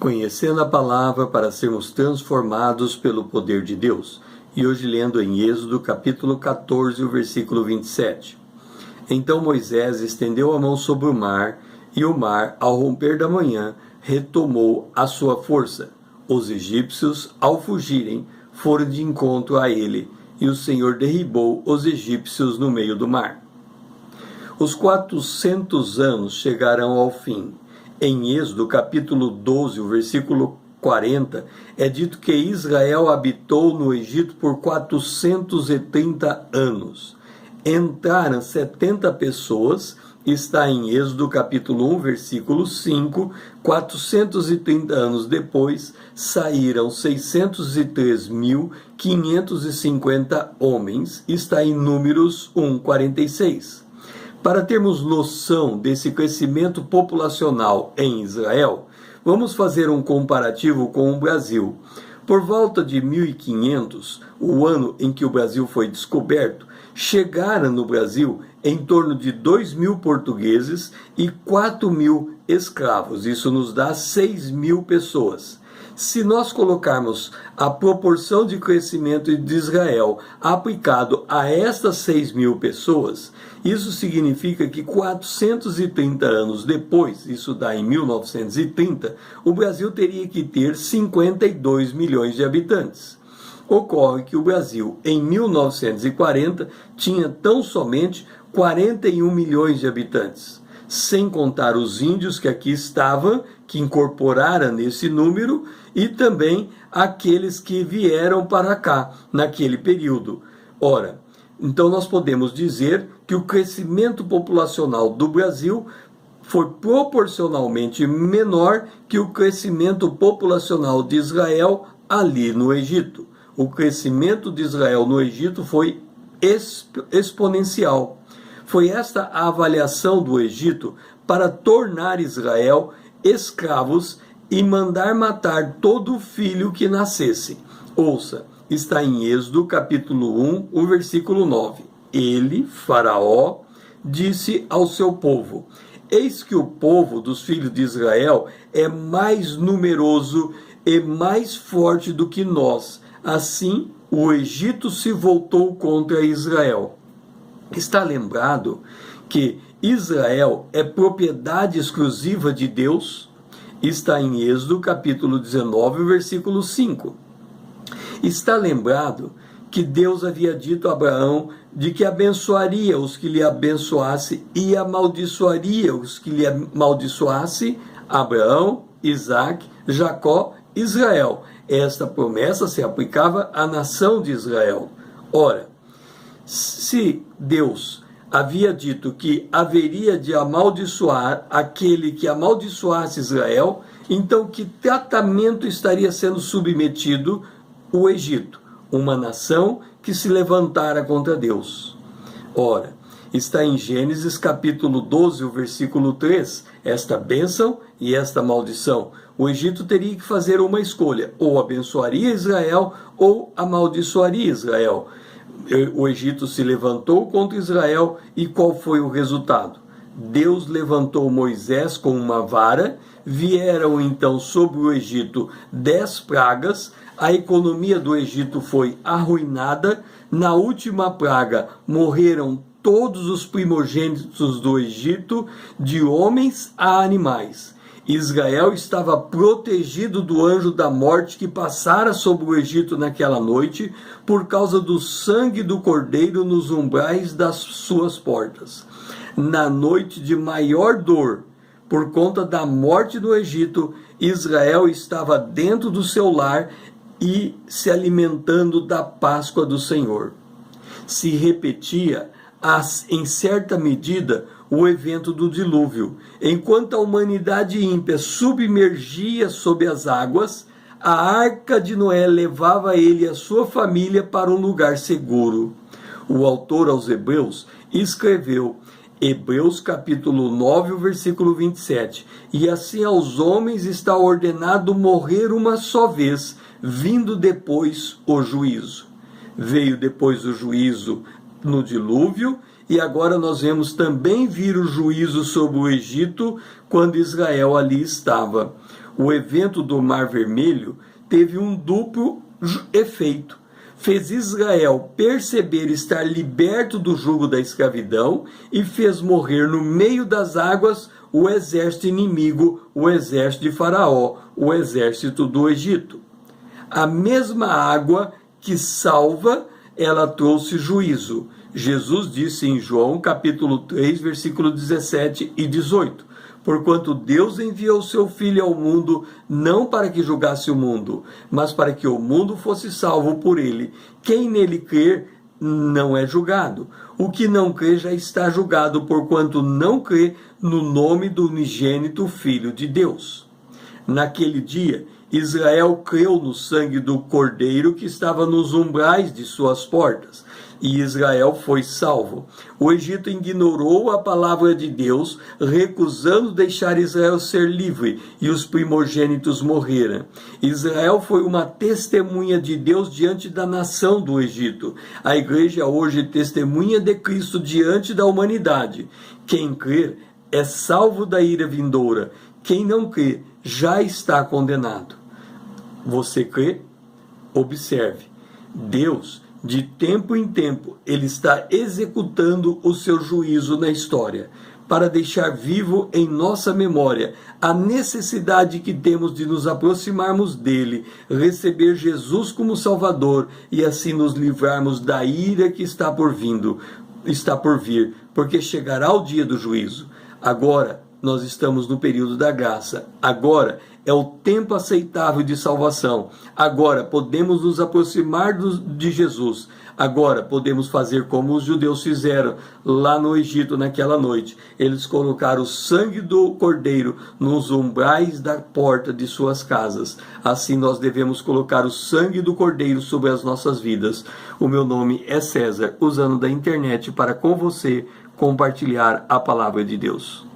Conhecendo a palavra para sermos transformados pelo poder de Deus. E hoje lendo em Êxodo capítulo 14, o versículo 27. Então Moisés estendeu a mão sobre o mar, e o mar, ao romper da manhã, retomou a sua força. Os egípcios, ao fugirem, foram de encontro a ele, e o Senhor derribou os egípcios no meio do mar. Os 400 anos chegarão ao fim. Em Êxodo capítulo 12, o versículo 40, é dito que Israel habitou no Egito por 430 anos. Entraram 70 pessoas, está em Êxodo capítulo 1, versículo 5, 430 anos depois, saíram 603.550 homens, está em Números 1, 46. Para termos noção desse crescimento populacional em Israel, vamos fazer um comparativo com o Brasil. Por volta de 1500, o ano em que o Brasil foi descoberto, chegaram no Brasil em torno de 2.000 portugueses e 4.000 escravos. Isso nos dá 6.000 pessoas. Se nós colocarmos a proporção de crescimento de Israel aplicado a estas 6.000 pessoas, isso significa que 430 anos depois, isso dá em 1930, o Brasil teria que ter 52 milhões de habitantes. Ocorre que o Brasil, em 1940, tinha tão somente 41 milhões de habitantes, sem contar os índios que aqui estavam, que incorporaram nesse número, e também aqueles que vieram para cá naquele período. Ora, então nós podemos dizer que o crescimento populacional do Brasil foi proporcionalmente menor que o crescimento populacional de Israel ali no Egito. O crescimento de Israel no Egito foi exponencial. Foi esta a avaliação do Egito para tornar Israel escravos e mandar matar todo filho que nascesse. Ouça, está em Êxodo capítulo 1, o versículo 9. Ele, Faraó, disse ao seu povo: eis que o povo dos filhos de Israel é mais numeroso e mais forte do que nós. Assim, o Egito se voltou contra Israel. Está lembrado que Israel é propriedade exclusiva de Deus? Está em Êxodo capítulo 19, versículo 5. Está lembrado que Deus havia dito a Abraão de que abençoaria os que lhe abençoasse e amaldiçoaria os que lhe amaldiçoasse, Abraão, Isaque, Jacó, Israel. Esta promessa se aplicava à nação de Israel. Ora, se Deus havia dito que haveria de amaldiçoar aquele que amaldiçoasse Israel, então que tratamento estaria sendo submetido o Egito, uma nação que se levantara contra Deus? Ora, está em Gênesis capítulo 12, o versículo 3, esta bênção e esta maldição. O Egito teria que fazer uma escolha, ou abençoaria Israel ou amaldiçoaria Israel. O Egito se levantou contra Israel e qual foi o resultado? Deus levantou Moisés com uma vara, vieram então sobre o Egito 10 pragas, a economia do Egito foi arruinada, na última praga morreram todos os primogênitos do Egito, de homens a animais. Israel estava protegido do anjo da morte que passara sobre o Egito naquela noite, por causa do sangue do cordeiro nos umbrais das suas portas. Na noite de maior dor, por conta da morte do Egito, Israel estava dentro do seu lar e se alimentando da Páscoa do Senhor. Se repetia, em certa medida, o evento do dilúvio. Enquanto a humanidade ímpia submergia sob as águas, a arca de Noé levava ele e a sua família para um lugar seguro. O autor aos Hebreus escreveu, Hebreus capítulo 9, versículo 27, e assim aos homens está ordenado morrer uma só vez, vindo depois o juízo. Veio depois o juízo no dilúvio, e agora nós vemos também vir o juízo sobre o Egito, quando Israel ali estava. O evento do Mar Vermelho teve um duplo efeito. Fez Israel perceber estar liberto do jugo da escravidão e fez morrer no meio das águas o exército inimigo, o exército de Faraó, o exército do Egito. A mesma água que salva, ela trouxe juízo. Jesus disse em João capítulo 3, versículo 17 e 18: porquanto Deus enviou seu Filho ao mundo, não para que julgasse o mundo, mas para que o mundo fosse salvo por ele. Quem nele crer não é julgado. O que não crê já está julgado, porquanto não crê no nome do unigênito Filho de Deus. Naquele dia, Israel creu no sangue do Cordeiro que estava nos umbrais de suas portas, e Israel foi salvo. O Egito ignorou a palavra de Deus, recusando deixar Israel ser livre, e os primogênitos morreram. Israel foi uma testemunha de Deus diante da nação do Egito. A igreja hoje é testemunha de Cristo diante da humanidade. Quem crer é salvo da ira vindoura. Quem não crê já está condenado. Você crê? Observe. Deus, de tempo em tempo, ele está executando o seu juízo na história, para deixar vivo em nossa memória a necessidade que temos de nos aproximarmos dele, receber Jesus como Salvador e assim nos livrarmos da ira que está por vir, porque chegará o dia do juízo. Agora, nós estamos no período da graça. Agora é o tempo aceitável de salvação. Agora podemos nos aproximar de Jesus. Agora podemos fazer como os judeus fizeram lá no Egito naquela noite. Eles colocaram o sangue do Cordeiro nos umbrais da porta de suas casas. Assim nós devemos colocar o sangue do Cordeiro sobre as nossas vidas. O meu nome é César, usando da internet para com você compartilhar a palavra de Deus.